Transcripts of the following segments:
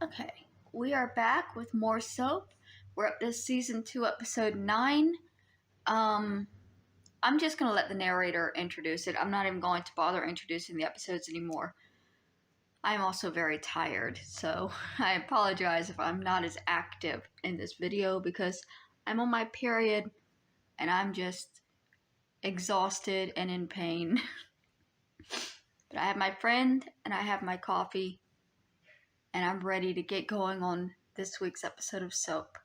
Okay, we are back with more soap. We're up to season 2, episode 9. I'm just gonna let the narrator introduce it. I'm not even going to bother introducing the episodes anymore. I'm also very tired, so I apologize if I'm not as active in this video because I'm on my period and I'm just exhausted and in pain. But I have my friend and I have my coffee and I'm ready to get going on this week's episode of Soap.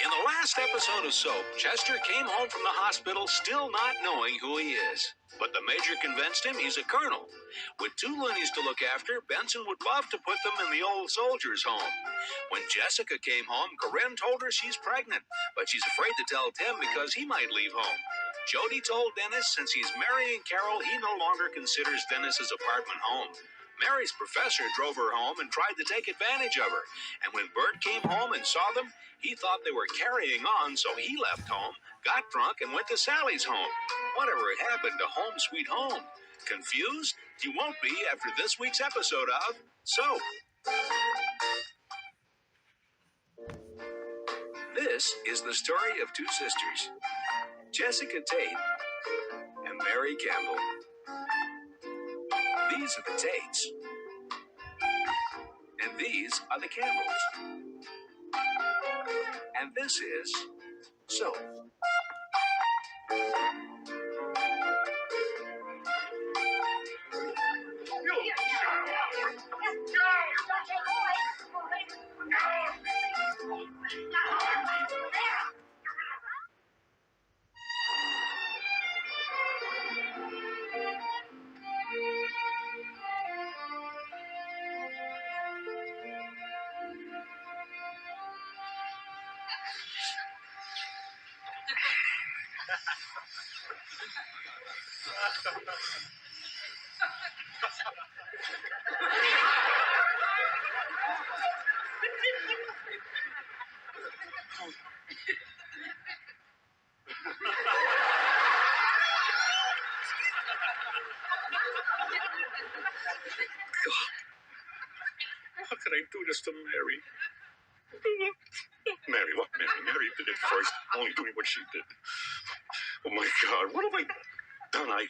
In the last episode of Soap, Chester came home from the hospital still not knowing who he is. But the major convinced him he's a colonel. With 2 loonies to look after, Benson would love to put them in the old soldiers' home. When Jessica came home, Corinne told her she's pregnant, but she's afraid to tell Tim because he might leave home. Jody told Dennis since he's marrying Carol, he no longer considers Dennis's apartment home. Mary's professor drove her home and tried to take advantage of her. And when Bert came home and saw them, he thought they were carrying on, so he left home, got drunk, and went to Sally's home. Whatever had happened to Home Sweet Home? Confused? You won't be after this week's episode of Soap. This is the story of 2 sisters, Jessica Tate and Mary Campbell. These are the Tates. And these are the Campbells. And this is Soap. How could I do this to Mary? Mary, what Mary? Mary did it first, only doing what she did. Oh my God, what have I done?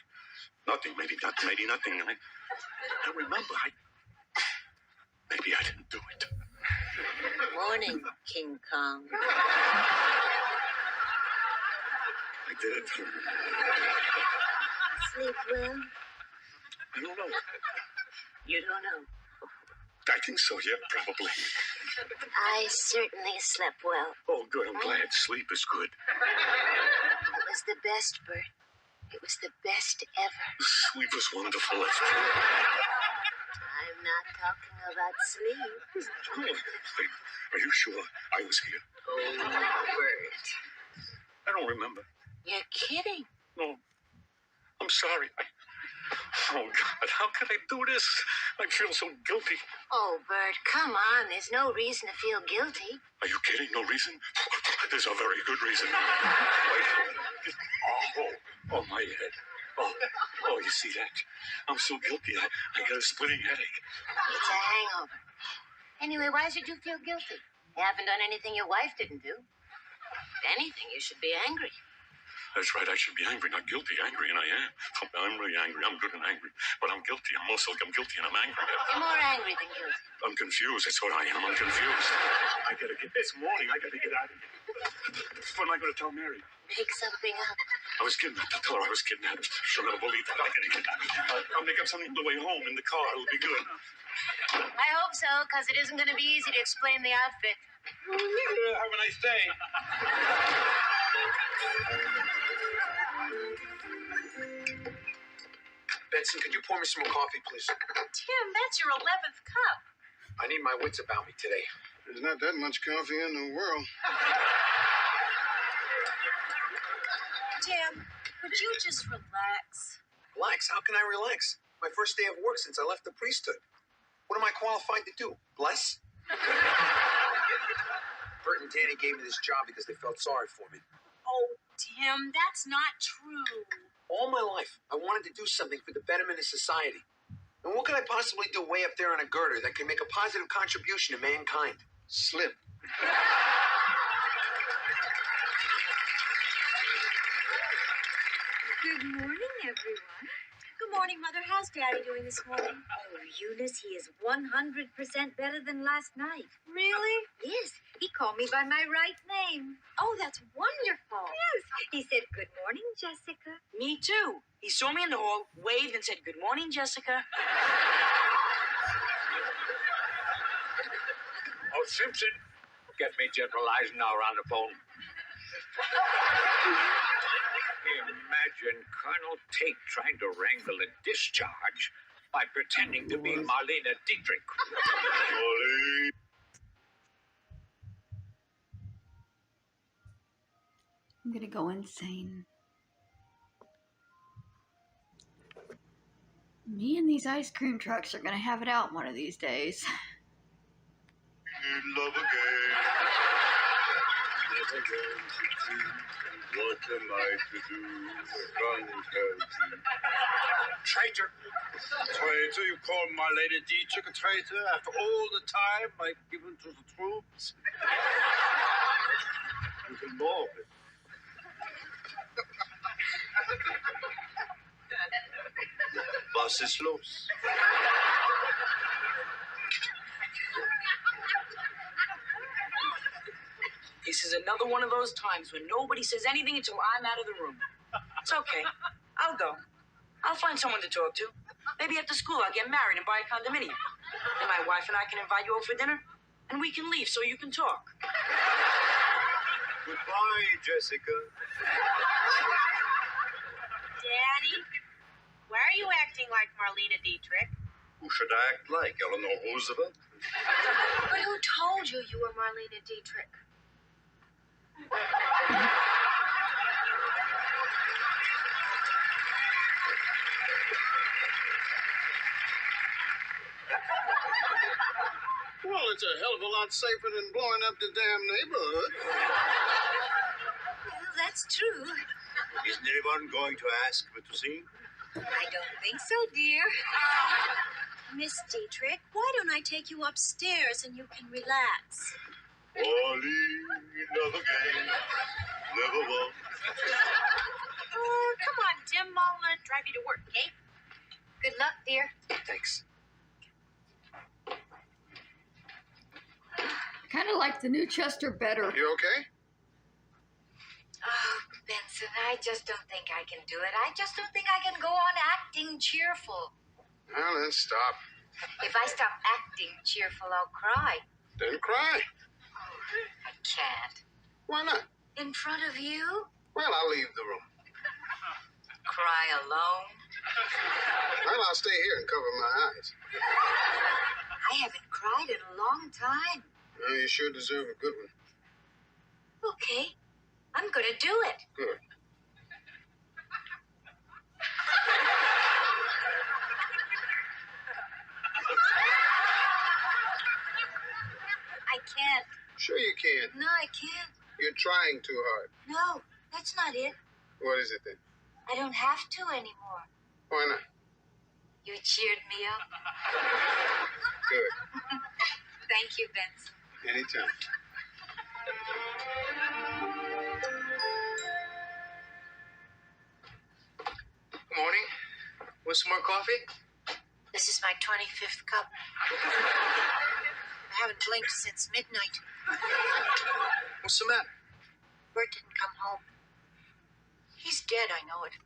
Nothing, maybe nothing. I remember, maybe I didn't do it. Morning, King Kong. I did. Sleep well? I don't know. You don't know. I think so, yeah, probably. I certainly slept well. Oh, good, I'm glad. Sleep is good. It was the best, Bert. It was the best ever. Sleep was wonderful, that's true. I'm not talking about sleep. Oh, are you sure I was here? Oh, Bert. I don't remember. You're kidding. No, I'm sorry. Oh, God, how could I do this? I feel so guilty. Oh, Bert, come on. There's no reason to feel guilty. Are you kidding? No reason? There's a very good reason. Oh, my head. Oh, you see that? I'm so guilty. I got a splitting headache. It's a hangover. Anyway, why should you feel guilty? You haven't done anything your wife didn't do. If anything, you should be angry. That's right, I should be angry, not guilty. Angry, and I am. I'm really angry. I'm good and angry. But I'm guilty. I'm guilty and I'm angry. You're more angry than guilty. I'm confused. That's what I am. I'm confused. This morning, I gotta get out of here. What am I gonna tell Mary? Make something up. I was kidnapped. I'll tell her I was kidnapped. She'll never believe that. I gotta get out. I'll make up something on the way home in the car. It'll be good. I hope so, because it isn't going to be easy to explain the outfit. Have a nice day. Benson, could you pour me some more coffee, please? Tim, that's your 11th cup. I need my wits about me today. There's not that much coffee in the world. Tim, would you just relax? Relax? How can I relax? My first day of work since I left the priesthood. What am I qualified to do? Bless? Bert and Danny gave me this job because they felt sorry for me. Oh, Tim, that's not true. All my life, I wanted to do something for the betterment of society. And what could I possibly do way up there on a girder that can make a positive contribution to mankind? Slip. Good morning, everyone. Good morning, Mother. How's Daddy doing this morning? Oh, Eunice, he is 100% better than last night. Really? Yes, he called me by my right name. Oh, that's wonderful. Yes, he said, "Good morning, Jessica." Me too. He saw me in the hall, waved, and said, "Good morning, Jessica." Oh, Simpson, get me General Eisenhower on the phone. Imagine Colonel Tate trying to wrangle a discharge by pretending to be Marlena Dietrich. I'm gonna go insane. Me and these ice cream trucks are gonna have it out one of these days. In love again. Never going to dream. What am I to do? Run, traitor. Traitor? You call my Lady Dietrich a traitor after all the time I've given to the troops? You can ball it. Bus is loose. This is another one of those times when nobody says anything until I'm out of the room. It's okay. I'll go. I'll find someone to talk to. Maybe after school I'll get married and buy a condominium. Then my wife and I can invite you over for dinner, and we can leave so you can talk. Goodbye, Jessica. Daddy, why are you acting like Marlena Dietrich? Who should I act like? Eleanor Roosevelt? But who told you you were Marlena Dietrich? Well, it's a hell of a lot safer than blowing up the damn neighborhood. Well, that's true. Isn't anyone going to ask me to sing? I don't think so, dear. Miss Dietrich, why don't I take you upstairs and you can relax? Ollie, never game, never won. Come on, Tim. I'll drive you to work, okay? Good luck, dear. Thanks. I kind of like the new Chester better. You okay? Oh, Benson, I just don't think I can do it. I just don't think I can go on acting cheerful. Well, then stop. If I stop acting cheerful, I'll cry. Then cry. I can't. Why not? In front of you? Well, I'll leave the room. Cry alone? Well, I'll stay here and cover my eyes. I haven't cried in a long time. Well, you sure deserve a good one. Okay, I'm gonna do it. Good. I can't. Sure you can. No, I can't. You're trying too hard. No, that's not it. What is it then? I don't have to anymore. Why not? You cheered me up. Good. Thank you, Benson. Anytime. Good morning. Want some more coffee? This is my 25th cup. I haven't blinked since midnight. What's the matter? Bert didn't come home. He's dead, I know it.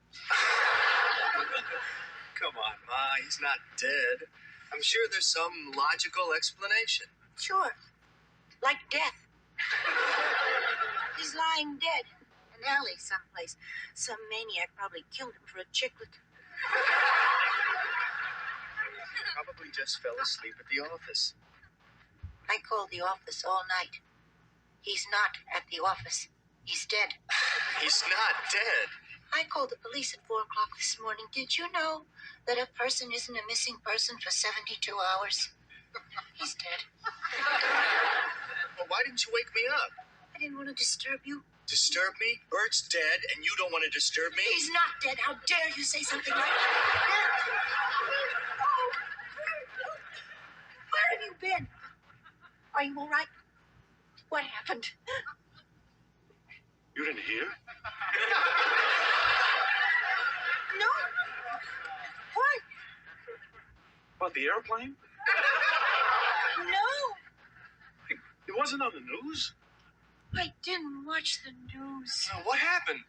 Come on, Ma. He's not dead. I'm sure there's some logical explanation. Sure. Like death. He's lying dead. In an alley someplace. Some maniac probably killed him for a chiclet. Probably just fell asleep at the office. I called the office all night. He's not at the office. He's dead. He's not dead. I called the police at 4 o'clock this morning. Did you know that a person isn't a missing person for 72 hours? He's dead. Well, why didn't you wake me up? I didn't want to disturb you. Disturb me? Bert's dead, and you don't want to disturb me? He's not dead. How dare you say something like that? Are you all right? What happened? You didn't hear? No. What? About the airplane? No. It wasn't on the news? I didn't watch the news. What happened?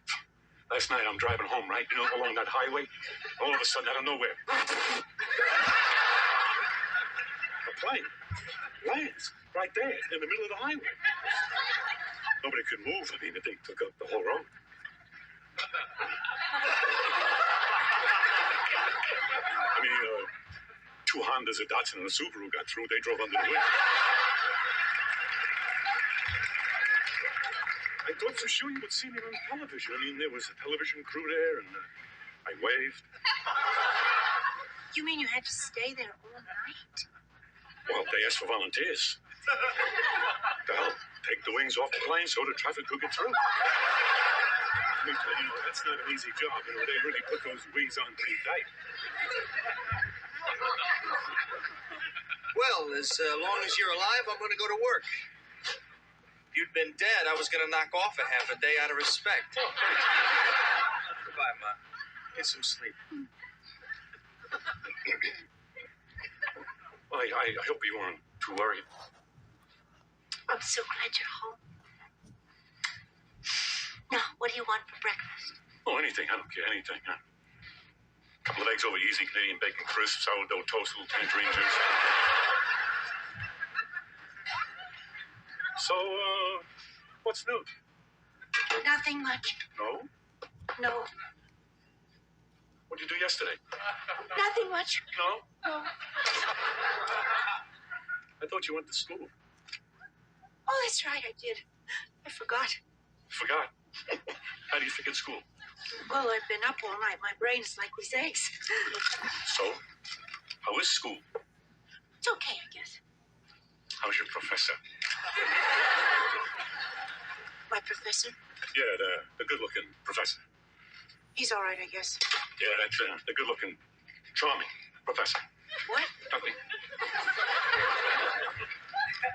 Last night I'm driving home, right? You know, along that highway. All of a sudden, out of nowhere. A plane lands right there in the middle of the highway. Nobody could move. I mean, they took up the whole road. I mean, two Hondas, a Datsun, and a Subaru got through. They drove under the wing. I thought for sure you would see me on television. I mean, there was a television crew there, and I waved. You mean you had to stay there all night? Well, they asked for volunteers. They'll take the wings off the plane so the traffic could get through. Let me tell you, that's not an easy job. You know, they really put those wings on pretty tight. Well, as long as you're alive, I'm going to go to work. If you'd been dead, I was going to knock off a half a day out of respect. Goodbye, Ma. Get some sleep. I hope you weren't too worried. I'm so glad you're home. Now, what do you want for breakfast? Oh, anything. I don't care. Anything. Huh? A couple of eggs over easy, Canadian bacon crisp, sourdough toast, little tangerine juice. So, what's new? Nothing much. No? No. What did you do yesterday? Nothing much. No? No. I thought you went to school. Oh, that's right, I did. I forgot. Forgot. How do you think at school? Well, I've been up all night. My brain's like these eggs. So, how is school? It's okay, I guess. How's your professor? My professor? Yeah, the good-looking professor. He's all right, I guess. Yeah, that's the good-looking, charming professor. What? Nothing.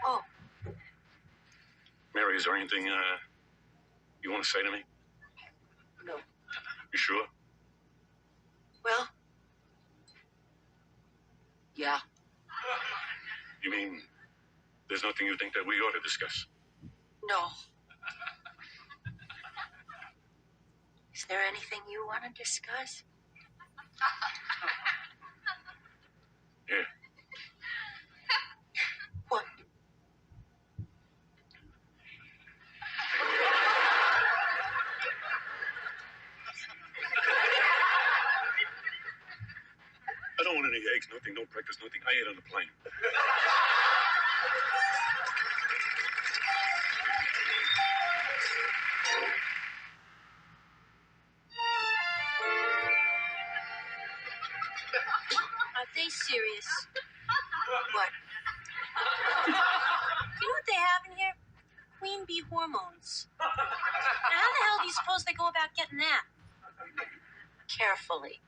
Oh, Mary, is there anything you want to say to me? no. You sure? Well, yeah. You mean there's nothing you think that we ought to discuss? No. Is there anything you want to discuss? Yeah. What? I don't want any eggs, nothing, no breakfast, nothing. I ate on the plane. Are they serious? What? You know what they have in here? Queen bee hormones. Now, how the hell do you suppose they go about getting that? Carefully.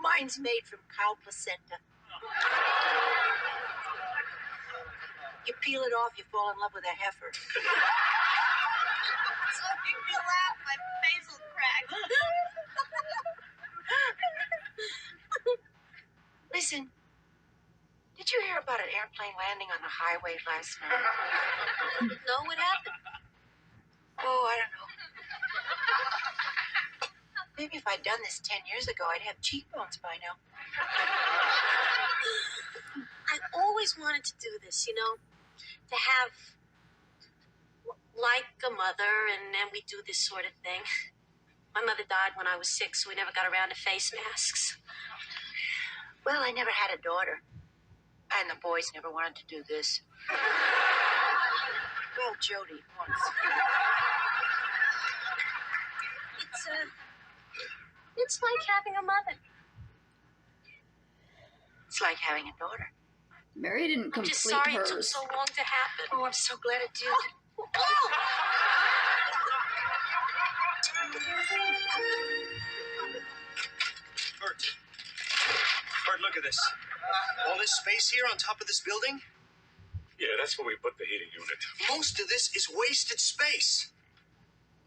Mine's made from cow placenta. You peel it off, you fall in love with a heifer. So make me laugh, my face will crack. Listen, did you hear about an airplane landing on the highway last night? No, what happened? Oh, I don't know. Maybe if I'd done this 10 years ago, I'd have cheekbones by now. I always wanted to do this, you know, to have, like a mother, and then we do this sort of thing. My mother died when I was 6, so we never got around to face masks. Well, I never had a daughter, and the boys never wanted to do this. Well, Jody once. It's like having a mother. It's like having a daughter. Mary didn't I'm complete just sorry hers. it took so long to happen. Oh, I'm so glad it did. Oh. Bert, look at this. All this space here on top of this building? Yeah, that's where we put the heating unit. Most of this is wasted space.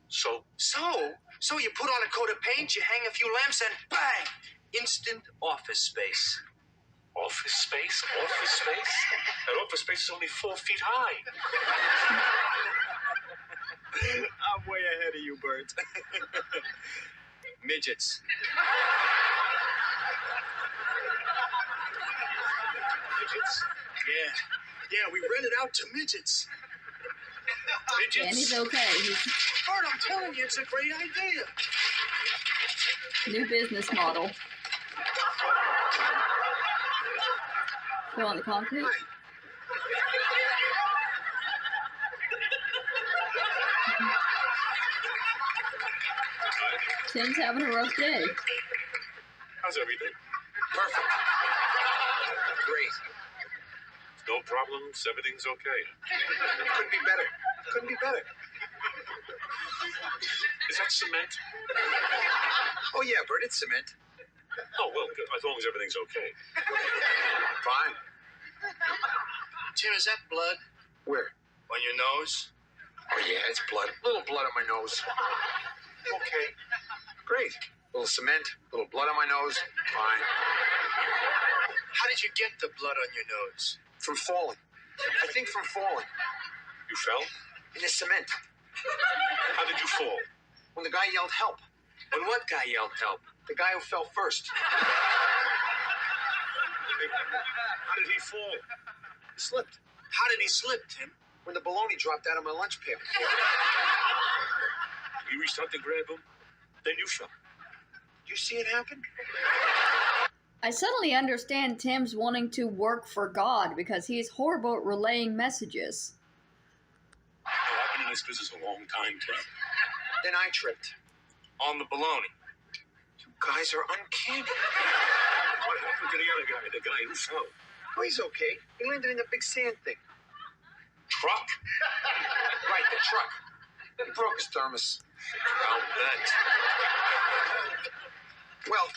So? So you put on a coat of paint, you hang a few lamps, and bang! Instant office space. Office space? Office space? That office space is only 4 feet high. I'm way ahead of you, Bert. Midgets. Midgets? Yeah, we rent it out to midgets. Midgets? Danny's okay. Bert, I'm telling you, it's a great idea. New business model. Go on the concrete. Tim's having a rough day. How's everything? Perfect. Great. No problems? Everything's okay? Couldn't be better. Couldn't be better. Is that cement? Oh, yeah, Bert, it's cement. Oh, well, good. As long as everything's okay. Fine. Tim, is that blood? Where? On your nose? Oh, yeah, it's blood. A little blood on my nose. Okay. Great. A little cement, a little blood on my nose. Fine. How did you get the blood on your nose? From falling. I think from falling. You fell? In the cement. How did you fall? When the guy yelled help. When what guy yelled help? The guy who fell first. How did he fall? He slipped. How did he slip, Tim? When the bologna dropped out of my lunch pail. You reached out to grab him, then you fell. Did you see it happen? I suddenly understand Tim's wanting to work for God because he's horrible at relaying messages. I've been in this business a long time, Tim. Then I tripped. On the bologna. You guys are uncanny. What happened to the other guy, the guy who fell? Oh, he's okay. He landed in the big sand thing. Truck? Right, the truck. He broke his thermos. I'll bet. Well,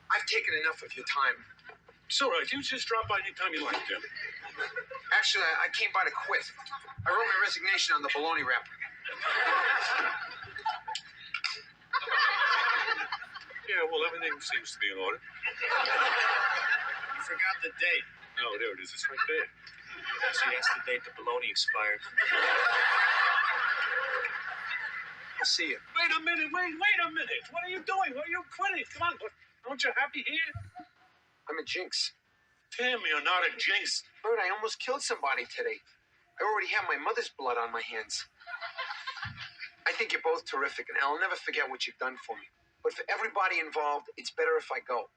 I've taken enough of your time. It's all right. You just drop by anytime you like, Tim. Actually, I came by to quit. I wrote my resignation on the bologna wrapper. Yeah, well, everything seems to be in order. You forgot the date. No, there it is. It's right there. See, that's the date the bologna expired. I'll see you. Wait a minute. Wait a minute. What are you doing? Why are you quitting? Come on. Aren't you happy here? I'm a jinx. Tim, you're not a jinx. Bert, I almost killed somebody today. I already have my mother's blood on my hands. I think you're both terrific, and I'll never forget what you've done for me. But for everybody involved, it's better if I go.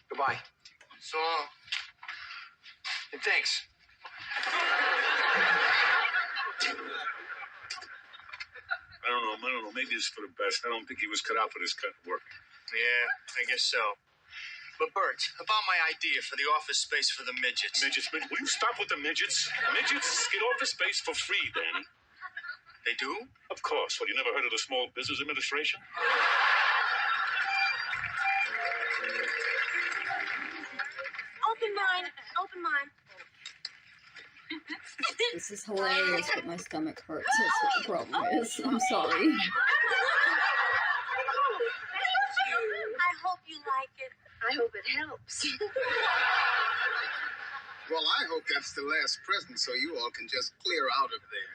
Goodbye. So long. And thanks. I don't know. Maybe it's for the best. I don't think he was cut out for this kind of work. Yeah, I guess so. But Bert, about my idea for the office space for the midgets. Midgets? Will you stop with the midgets? Midgets get office space for free, Danny. They do? Of course. Well, you never heard of the Small Business Administration? Open mine. Open mine. This is hilarious, but my stomach hurts. That's what the problem is. I'm sorry. I hope you like it. I hope it helps. Well, I hope that's the last present so you all can just clear out of there.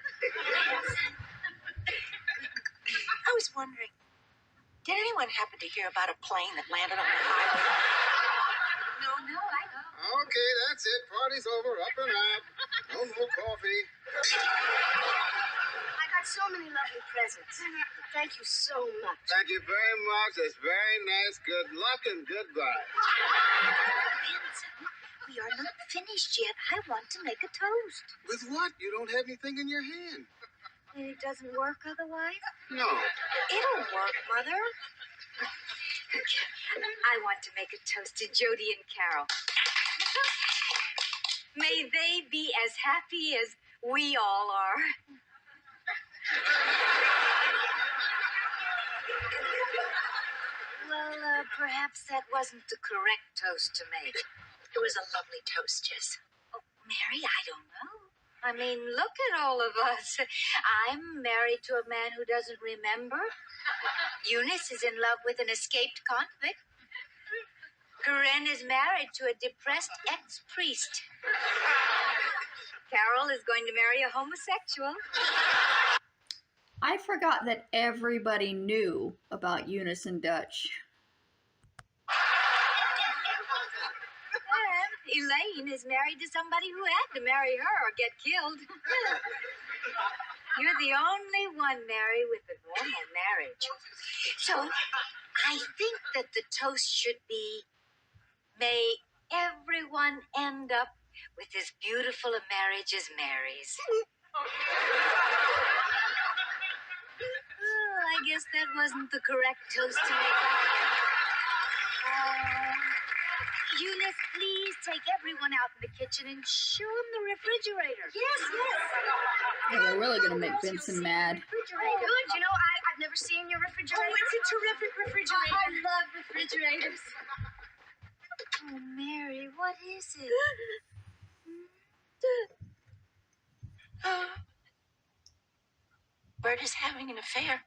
I was wondering, did anyone happen to hear about a plane that landed on the highway? No, I know. Okay, that's it. Party's over. Up and up. No more coffee. I got so many lovely presents. Thank you so much. Thank you very much. That's very nice. Good luck and goodbye. We are not finished yet. I want to make a toast. With what? You don't have anything in your hand. And it doesn't work otherwise? No. It'll work, Mother. I want to make a toast to Jody and Carol. May they be as happy as we all are. Well, perhaps that wasn't the correct toast to make. It was a lovely toast, Jess. Oh, Mary, I don't know. I mean, look at all of us. I'm married to a man who doesn't remember. Eunice is in love with an escaped convict. Corinne is married to a depressed ex-priest. Carol is going to marry a homosexual. I forgot that everybody knew about Eunice and Dutch. And Elaine is married to somebody who had to marry her or get killed. You're the only one, Mary, with a normal marriage. So, I think that the toast should be, may everyone end up with as beautiful a marriage as Mary's. Oh, I guess that wasn't the correct toast to make. Eunice, please take everyone out in the kitchen and show them the refrigerator. Yes. Yeah, they're really gonna make Benson mad. Oh, good. You know, I've never seen your refrigerator. Oh, it's a terrific refrigerator. I love refrigerators. Oh, Mary, what is it? Bert is having an affair.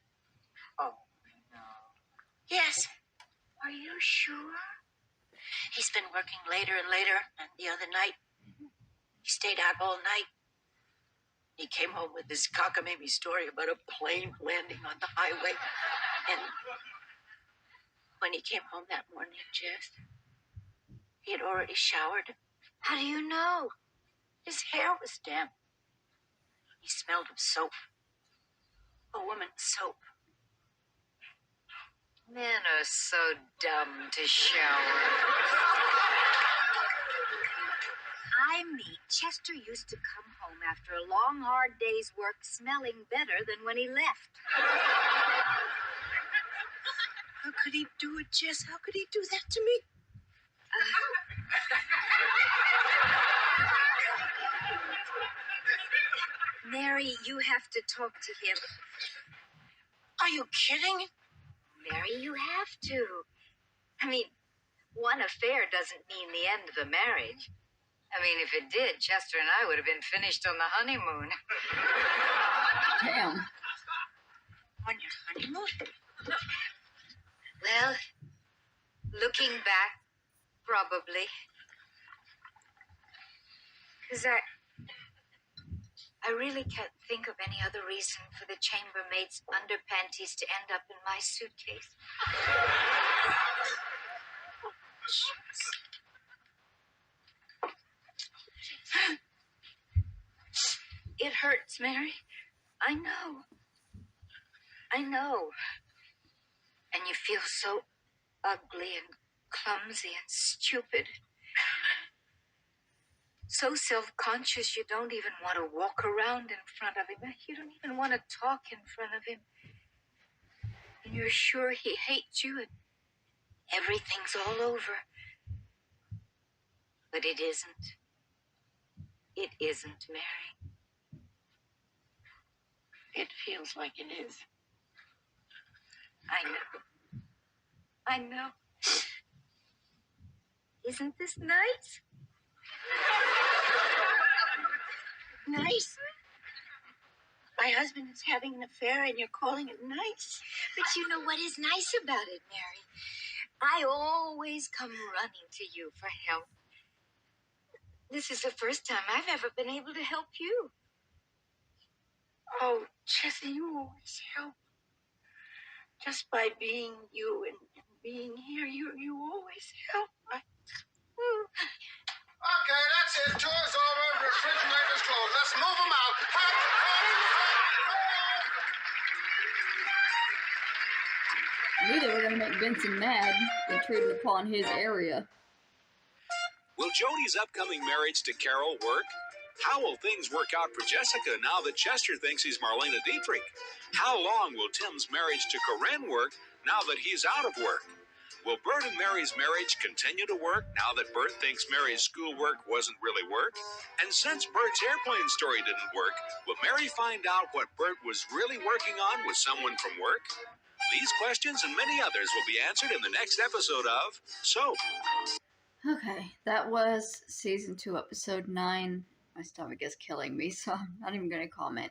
Oh, no. Yes. Are you sure? He's been working later and later, and the other night, he stayed out all night. He came home with this cockamamie story about a plane landing on the highway. And when he came home that morning, Jess, he had already showered. How do you know? His hair was damp. He smelled of soap. A woman's soap. Men are so dumb to shower. I mean, Chester used to come home after a long, hard day's work smelling better than when he left. How could he do it, Jess? How could he do that to me? Mary, you have to talk to him. Are you kidding? Mary, you have to. I mean, one affair doesn't mean the end of a marriage. I mean, if it did, Chester and I would have been finished on the honeymoon. Damn. On your honeymoon? Well, looking back, probably. Because I really can't think of any other reason for the chambermaid's underpanties to end up in my suitcase. It hurts, Mary. I know. And you feel so ugly and clumsy and stupid. So self-conscious you don't even want to walk around in front of him. You don't even want to talk in front of him. And you're sure he hates you and everything's all over. But it isn't. It isn't, Mary. It feels like it is. I know. Isn't this nice? Nice? My husband is having an affair and you're calling it nice? But you know what is nice about it, Mary? I always come running to you for help. This is the first time I've ever been able to help you. Oh, Jessie, you always help. Just by being you and being here, you always help. Okay, that's it. Tour's over. Refrigerator's closed. Let's move them out. I knew they were going to make Benson mad, intruding upon his area. Will Jodi's upcoming marriage to Carol work? How will things work out for Jessica now that Chester thinks he's Marlena Dietrich? How long will Tim's marriage to Corinne work now that he's out of work? Will Bert and Mary's marriage continue to work now that Bert thinks Mary's schoolwork wasn't really work? And since Bert's airplane story didn't work, will Mary find out what Bert was really working on with someone from work? These questions and many others will be answered in the next episode of SOAP. Okay, that was season 2, episode 9. My stomach is killing me, so I'm not even going to comment.